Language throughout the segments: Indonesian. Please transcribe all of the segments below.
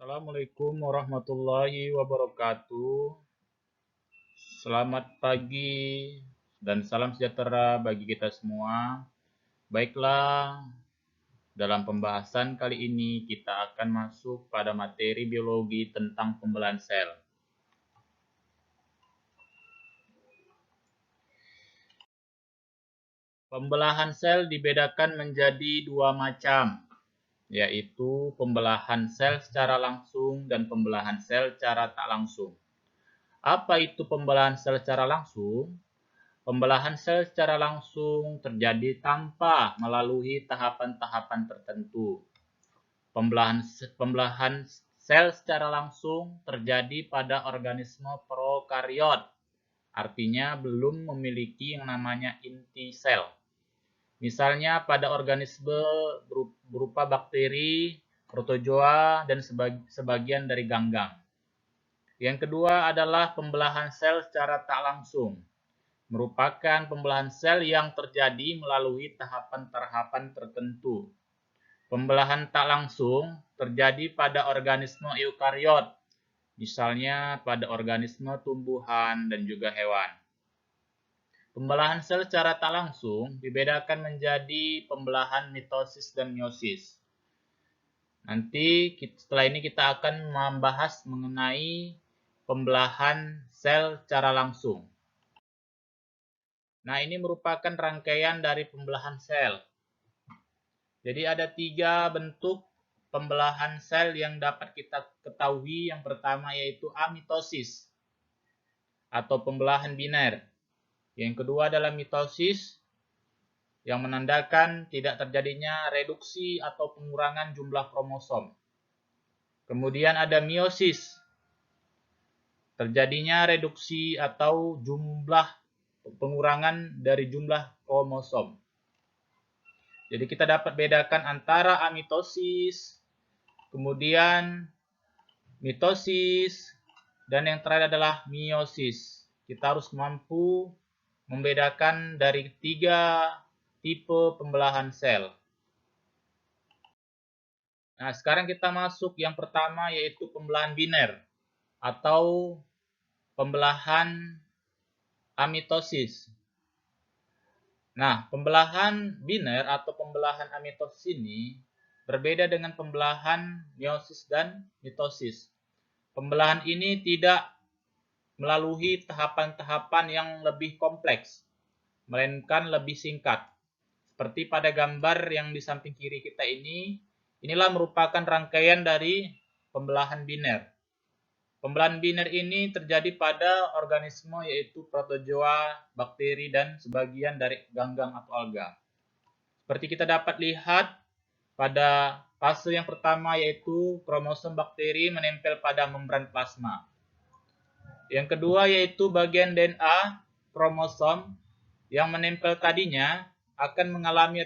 Assalamualaikum warahmatullahi wabarakatuh. Selamat pagi dan salam sejahtera bagi kita semua. Baiklah, dalam pembahasan kali ini kita akan masuk pada materi biologi tentang pembelahan sel. Pembelahan sel dibedakan menjadi dua macam, yaitu pembelahan sel secara langsung dan pembelahan sel secara tak langsung. Apa itu pembelahan sel secara langsung? Pembelahan sel secara langsung terjadi tanpa melalui tahapan-tahapan tertentu. Pembelahan sel secara langsung terjadi pada organisme prokariot, artinya belum memiliki yang namanya inti sel. Misalnya pada organisme berupa bakteri, protozoa, dan sebagian dari ganggang. Yang kedua adalah pembelahan sel secara tak langsung, merupakan pembelahan sel yang terjadi melalui tahapan-tahapan tertentu. Pembelahan tak langsung terjadi pada organisme eukariot, misalnya pada organisme tumbuhan dan juga hewan. Pembelahan sel secara tak langsung dibedakan menjadi pembelahan mitosis dan meiosis. Nanti setelah ini kita akan membahas mengenai pembelahan sel secara langsung. Nah, ini merupakan rangkaian dari pembelahan sel. Jadi ada 3 bentuk pembelahan sel yang dapat kita ketahui. Yang pertama yaitu amitosis atau pembelahan biner. Yang kedua adalah mitosis yang menandakan tidak terjadinya reduksi atau pengurangan jumlah kromosom. Kemudian ada meiosis, terjadinya reduksi atau pengurangan dari jumlah kromosom. Jadi kita dapat bedakan antara amitosis, kemudian mitosis, dan yang terakhir adalah meiosis. Kita harus mampu membedakan dari 3 tipe pembelahan sel. Nah, sekarang kita masuk yang pertama yaitu pembelahan biner atau pembelahan amitosis. Nah, pembelahan biner atau pembelahan amitosis ini berbeda dengan pembelahan meiosis dan mitosis. Pembelahan ini tidak melalui tahapan-tahapan yang lebih kompleks, melainkan lebih singkat. Seperti pada gambar yang di samping kiri kita ini, inilah merupakan rangkaian dari pembelahan biner. Pembelahan biner ini terjadi pada organisme yaitu protozoa, bakteri, dan sebagian dari ganggang atau alga. Seperti kita dapat lihat pada fase yang pertama yaitu kromosom bakteri menempel pada membran plasma. Yang kedua yaitu bagian DNA kromosom yang menempel tadinya akan mengalami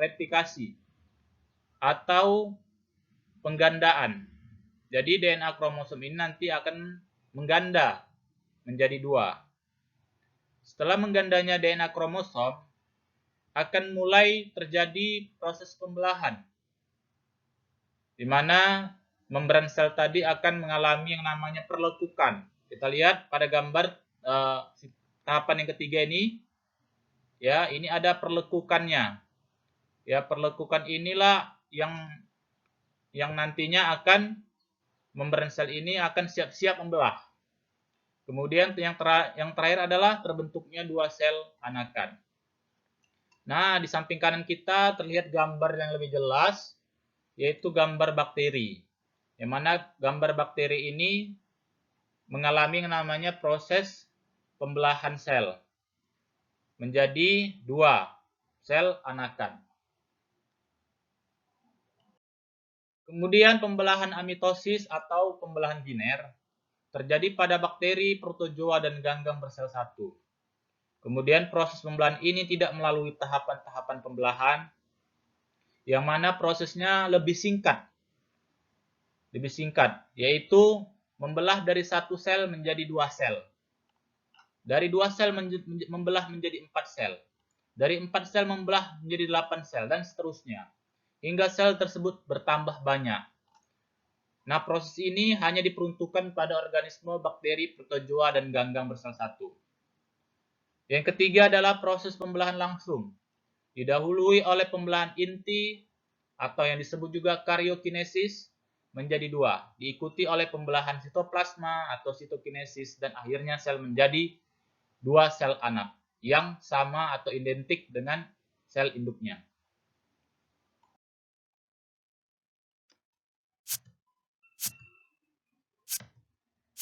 replikasi atau penggandaan. Jadi DNA kromosom ini nanti akan mengganda menjadi 2. Setelah menggandanya DNA kromosom, akan mulai terjadi proses pembelahan, di mana membran sel tadi akan mengalami yang namanya perlekukan. Kita lihat pada gambar tahapan yang ketiga ini, ya, ini ada perlekukannya. Ya, perlekukan inilah yang nantinya akan membran sel ini akan siap-siap membelah. Kemudian yang terakhir adalah terbentuknya 2 sel anakan. Nah, di samping kanan kita terlihat gambar yang lebih jelas, yaitu gambar bakteri. Yang mana gambar bakteri ini mengalami yang namanya proses pembelahan sel menjadi 2 sel anakan. Kemudian pembelahan amitosis atau pembelahan biner terjadi pada bakteri, protozoa, dan ganggang bersel satu. Kemudian proses pembelahan ini tidak melalui tahapan-tahapan pembelahan, yang mana prosesnya lebih singkat, yaitu membelah dari 1 sel menjadi 2 sel. Dari 2 sel membelah menjadi 4 sel. Dari 4 sel membelah menjadi 8 sel, dan seterusnya. Hingga sel tersebut bertambah banyak. Nah, proses ini hanya diperuntukkan pada organisme, bakteri, protozoa, dan ganggang bersel satu. Yang ketiga adalah proses pembelahan langsung. Didahului oleh pembelahan inti atau yang disebut juga karyokinesis menjadi dua, diikuti oleh pembelahan sitoplasma atau sitokinesis, dan akhirnya sel menjadi dua sel anak yang sama atau identik dengan sel induknya.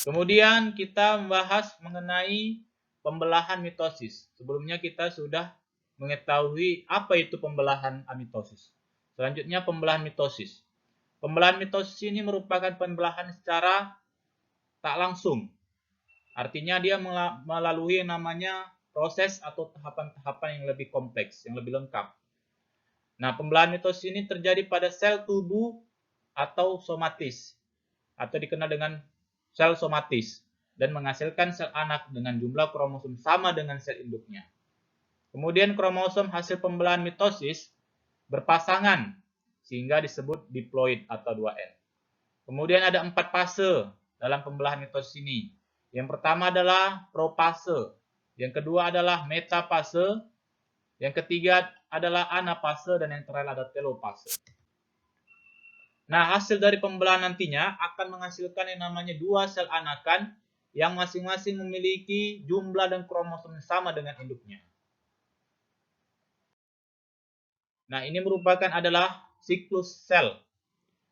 Kemudian kita membahas mengenai pembelahan mitosis. Sebelumnya kita sudah mengetahui apa itu pembelahan amitosis. Selanjutnya pembelahan mitosis. Pembelahan mitosis ini merupakan pembelahan secara tak langsung. Artinya dia melalui yang namanya proses atau tahapan-tahapan yang lebih kompleks, yang lebih lengkap. Nah, pembelahan mitosis ini terjadi pada sel tubuh atau somatis, atau dikenal dengan sel somatis, dan menghasilkan sel anak dengan jumlah kromosom sama dengan sel induknya. Kemudian kromosom hasil pembelahan mitosis berpasangan sehingga disebut diploid atau 2N. Kemudian ada 4 fase dalam pembelahan mitosis ini. Yang pertama adalah profase, yang kedua adalah metafase, yang ketiga adalah anafase, dan yang terakhir ada telofase. Nah, hasil dari pembelahan nantinya akan menghasilkan yang namanya dua sel anakan yang masing-masing memiliki jumlah dan kromosom sama dengan induknya. Nah, ini merupakan adalah siklus sel.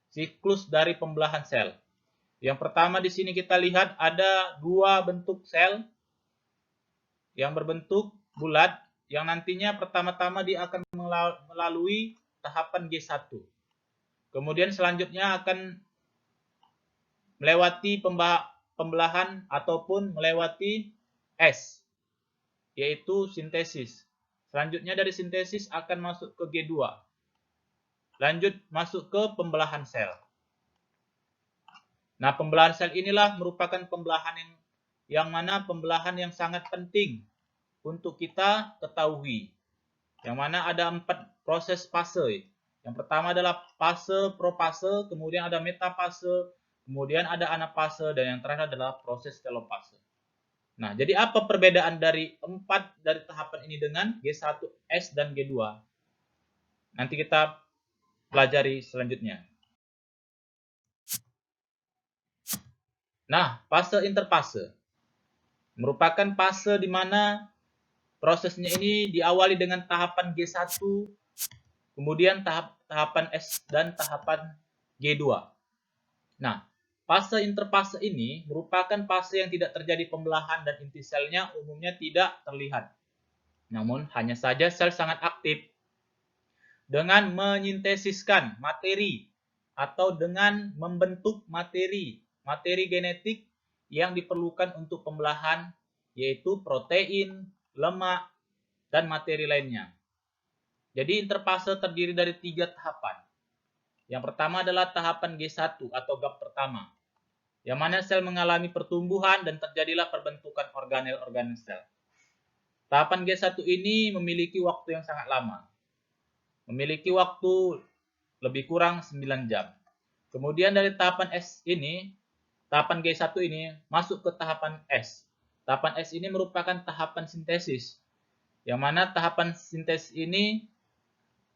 Siklus dari pembelahan sel. Yang pertama di sini kita lihat ada dua bentuk sel yang berbentuk bulat yang nantinya pertama-tama dia akan melalui tahapan G1. Kemudian selanjutnya akan melewati pembelahan ataupun melewati S, yaitu sintesis. Selanjutnya dari sintesis akan masuk ke G2. Lanjut masuk ke pembelahan sel. Nah, pembelahan sel inilah merupakan pembelahan yang mana pembelahan yang sangat penting untuk kita ketahui. Yang mana ada 4 proses fase. Yang pertama adalah fase profase, kemudian ada metafase, kemudian ada anafase, dan yang terakhir adalah proses telofase. Nah, jadi apa perbedaan dari 4 dari tahapan ini dengan G1, S, dan G2? Nanti kita pelajari selanjutnya. Nah, fase interfase merupakan fase di mana prosesnya ini diawali dengan tahapan G1, kemudian tahapan S, dan tahapan G2. Nah, fase interfase ini merupakan fase yang tidak terjadi pembelahan dan inti selnya umumnya tidak terlihat. Namun, hanya saja sel sangat aktif dengan menyintesiskan materi atau dengan membentuk materi genetik yang diperlukan untuk pembelahan, yaitu protein, lemak, dan materi lainnya. Jadi interfase terdiri dari 3 tahapan. Yang pertama adalah tahapan G1 atau gap pertama, yang mana sel mengalami pertumbuhan dan terjadilah perbentukan organel-organel sel. Tahapan G1 ini memiliki waktu yang sangat lama. Memiliki waktu lebih kurang 9 jam. Kemudian dari tahapan S ini, tahapan G1 ini masuk ke tahapan S. Tahapan S ini merupakan tahapan sintesis, yang mana tahapan sintesis ini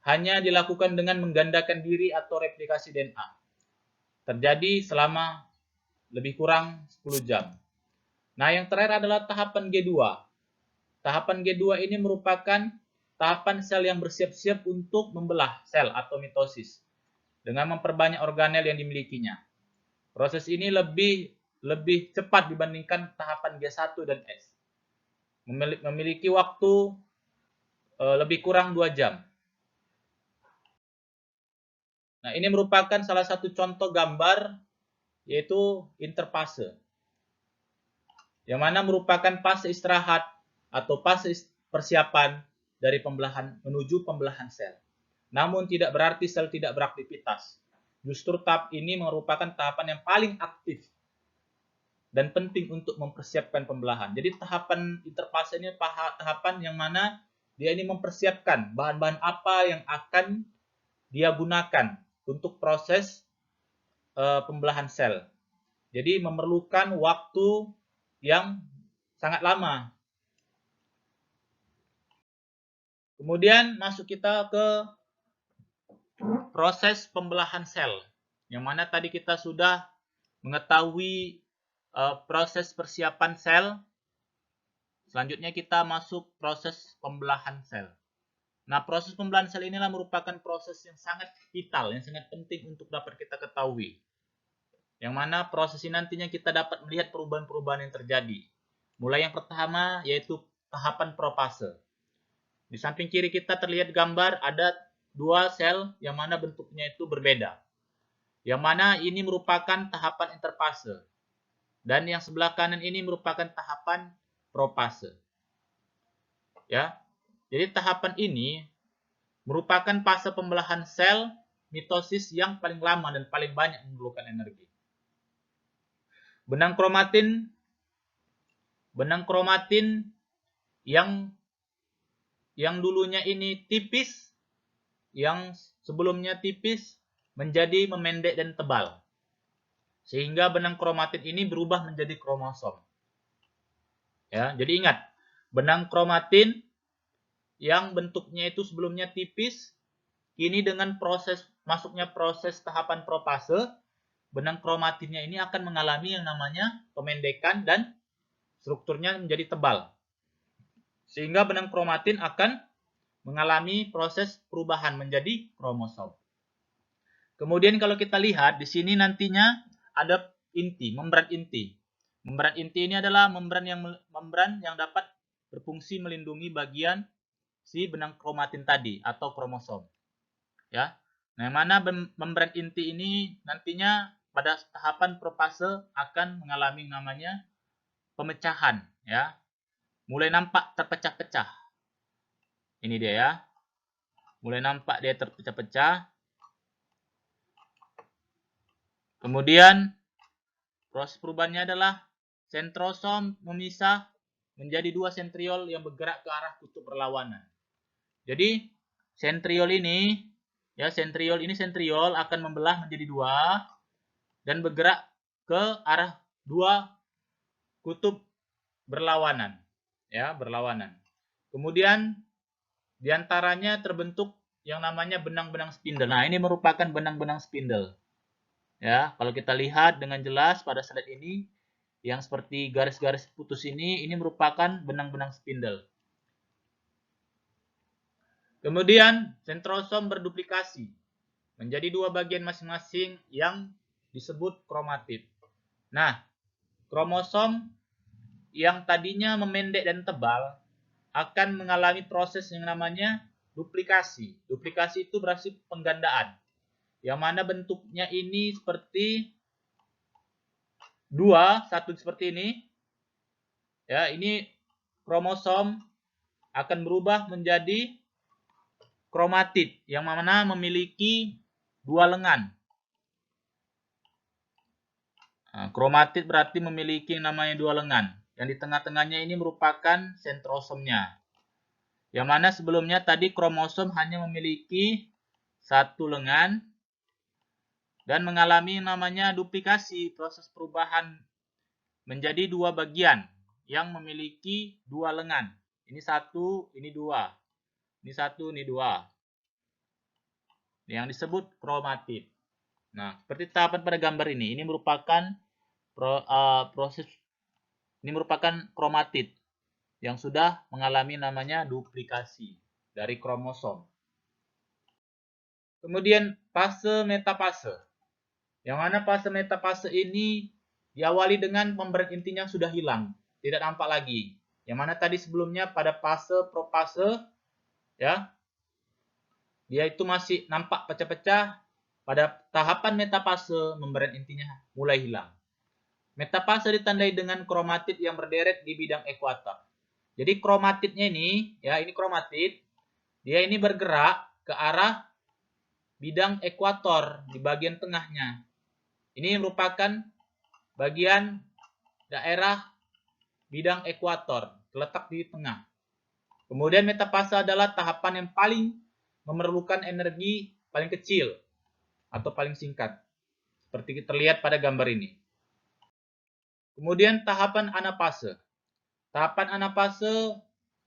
hanya dilakukan dengan menggandakan diri atau replikasi DNA. Terjadi selama lebih kurang 10 jam. Nah, yang terakhir adalah tahapan G2. Tahapan G2 ini merupakan tahapan sel yang bersiap-siap untuk membelah sel atau mitosis dengan memperbanyak organel yang dimilikinya. Proses ini lebih cepat dibandingkan tahapan G1 dan S. Memiliki waktu lebih kurang 2 jam. Nah, ini merupakan salah satu contoh gambar, yaitu interfase, yang mana merupakan fase istirahat atau fase persiapan dari pembelahan menuju pembelahan sel. Namun tidak berarti sel tidak beraktivitas. Justru tahap ini merupakan tahapan yang paling aktif dan penting untuk mempersiapkan pembelahan. Jadi tahapan interfase ini tahapan yang mana dia ini mempersiapkan bahan-bahan apa yang akan dia gunakan untuk proses pembelahan sel. Jadi memerlukan waktu yang sangat lama. Kemudian masuk kita ke proses pembelahan sel. Yang mana tadi kita sudah mengetahui proses persiapan sel. Selanjutnya kita masuk proses pembelahan sel. Nah, proses pembelahan sel inilah merupakan proses yang sangat vital, yang sangat penting untuk dapat kita ketahui. Yang mana proses ini nantinya kita dapat melihat perubahan-perubahan yang terjadi. Mulai yang pertama yaitu tahapan propase. Di samping kiri kita terlihat gambar ada dua sel yang mana bentuknya itu berbeda. Yang mana ini merupakan tahapan interfase. Dan yang sebelah kanan ini merupakan tahapan propase. Ya. Jadi tahapan ini merupakan fase pembelahan sel mitosis yang paling lama dan paling banyak memerlukan energi. Benang kromatin yang dulunya ini tipis, yang sebelumnya tipis menjadi memendek dan tebal. Sehingga benang kromatin ini berubah menjadi kromosom. Ya, jadi ingat, benang kromatin yang bentuknya itu sebelumnya tipis, kini dengan masuknya proses tahapan propase, benang kromatinnya ini akan mengalami yang namanya pemendekan dan strukturnya menjadi tebal. Sehingga benang kromatin akan mengalami proses perubahan menjadi kromosom. Kemudian kalau kita lihat di sini nantinya ada membran inti. Membran inti ini adalah membran yang dapat berfungsi melindungi bagian si benang kromatin tadi atau kromosom. Ya. Nah, mana membran inti ini nantinya pada tahapan propase akan mengalami namanya pemecahan, ya. Mulai nampak terpecah-pecah. Ini dia ya. Mulai nampak dia terpecah-pecah. Kemudian proses perubahannya adalah sentrosom memisah menjadi dua sentriol yang bergerak ke arah kutub berlawanan. Jadi sentriol ini sentriol akan membelah menjadi dua dan bergerak ke arah dua kutub berlawanan, ya, berlawanan. Kemudian diantaranya terbentuk yang namanya benang-benang spindle. Nah, ini merupakan benang-benang spindle. Ya, kalau kita lihat dengan jelas pada slide ini, yang seperti garis-garis putus ini merupakan benang-benang spindle. Kemudian sentrosom berduplikasi menjadi dua bagian masing-masing yang disebut kromatid. Nah, kromosom yang tadinya memendek dan tebal akan mengalami proses yang namanya duplikasi. Duplikasi itu berarti penggandaan. Yang mana bentuknya ini seperti satu seperti ini. Ya, ini kromosom akan berubah menjadi kromatid yang mana memiliki dua lengan. Nah, kromatid berarti memiliki yang namanya dua lengan. Yang di tengah-tengahnya ini merupakan sentrosomnya. Yang mana sebelumnya tadi kromosom hanya memiliki satu lengan dan mengalami namanya duplikasi, proses perubahan menjadi dua bagian yang memiliki dua lengan. Ini satu, ini dua. Ini satu, ini dua. Yang disebut kromatid. Nah, seperti tahapan pada gambar ini merupakan proses, ini merupakan kromatid yang sudah mengalami namanya duplikasi dari kromosom. Kemudian fase metafase. Yang mana fase metafase ini diawali dengan membran intinya sudah hilang, tidak nampak lagi. Yang mana tadi sebelumnya pada fase propase, ya, dia itu masih nampak pecah-pecah. Pada tahapan metafase, membran intinya mulai hilang. Metafase ditandai dengan kromatid yang berderet di bidang ekuator. Jadi kromatidnya ini, ya, ini kromatid, dia ini bergerak ke arah bidang ekuator di bagian tengahnya. Ini merupakan bagian daerah bidang ekuator, terletak di tengah. Kemudian metafase adalah tahapan yang paling memerlukan energi paling kecil atau paling singkat. seperti terlihat pada gambar ini. Kemudian tahapan anafase. Tahapan anafase,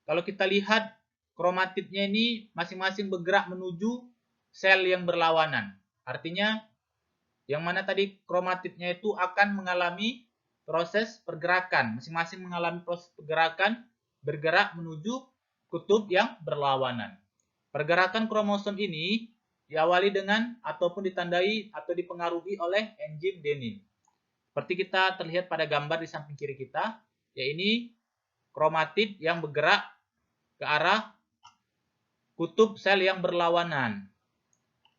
kalau kita lihat kromatidnya ini masing-masing bergerak menuju sel yang berlawanan. Artinya, yang mana tadi kromatidnya itu akan mengalami proses pergerakan. Masing-masing mengalami proses pergerakan bergerak menuju kutub yang berlawanan. Pergerakan kromosom ini diawali dengan ataupun ditandai atau dipengaruhi oleh enzim Dennin. Seperti kita terlihat pada gambar di samping kiri kita, yaitu kromatid yang bergerak ke arah kutub sel yang berlawanan.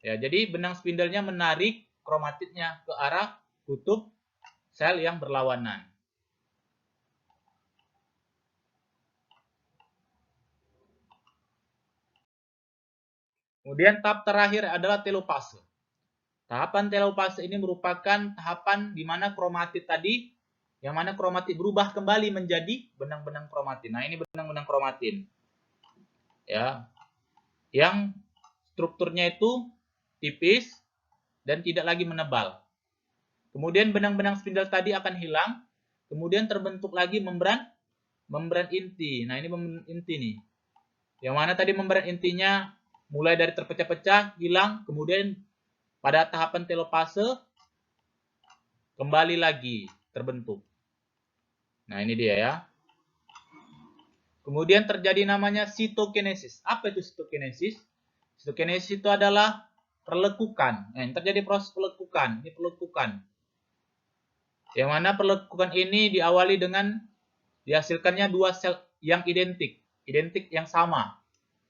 Ya, jadi benang spindelnya menarik kromatidnya ke arah kutub sel yang berlawanan. Kemudian tahap terakhir adalah telopase. Tahapan telopase ini merupakan tahapan di mana kromatid tadi, yang mana kromatid berubah kembali menjadi benang-benang kromatin. Nah, ini benang-benang kromatin. Ya. Yang strukturnya itu tipis dan tidak lagi menebal. Kemudian benang-benang spindel tadi akan hilang, kemudian terbentuk lagi membran inti. Nah, ini membran inti nih. Yang mana tadi membran intinya mulai dari terpecah-pecah, hilang, kemudian pada tahapan telopase kembali lagi terbentuk. Nah, ini dia ya. Kemudian terjadi namanya sitokinesis. Apa itu sitokinesis? Sitokinesis itu adalah perlekukan. Nah, terjadi proses pelekukan. Ini pelekukan. Yang mana pelekukan ini diawali dengan dihasilkannya dua sel yang identik yang sama,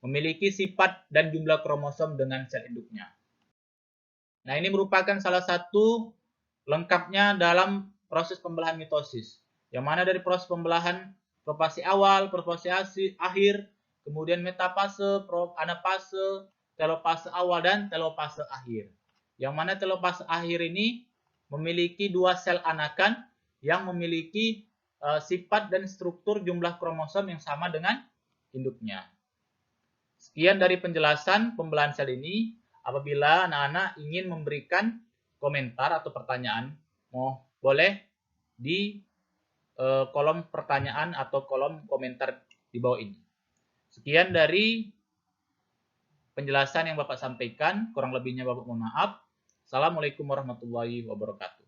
memiliki sifat dan jumlah kromosom dengan sel induknya. Nah, ini merupakan salah satu lengkapnya dalam proses pembelahan mitosis. Yang mana dari proses pembelahan profase awal, profase akhir, kemudian metafase, anafase, telopase awal, dan telopase akhir. Yang mana telopase akhir ini memiliki dua sel anakan yang memiliki sifat dan struktur jumlah kromosom yang sama dengan induknya. Sekian dari penjelasan pembelahan sel ini. Apabila anak-anak ingin memberikan komentar atau pertanyaan, boleh di kolom pertanyaan atau kolom komentar di bawah ini. Sekian dari penjelasan yang Bapak sampaikan, kurang lebihnya Bapak mohon maaf. Assalamualaikum warahmatullahi wabarakatuh.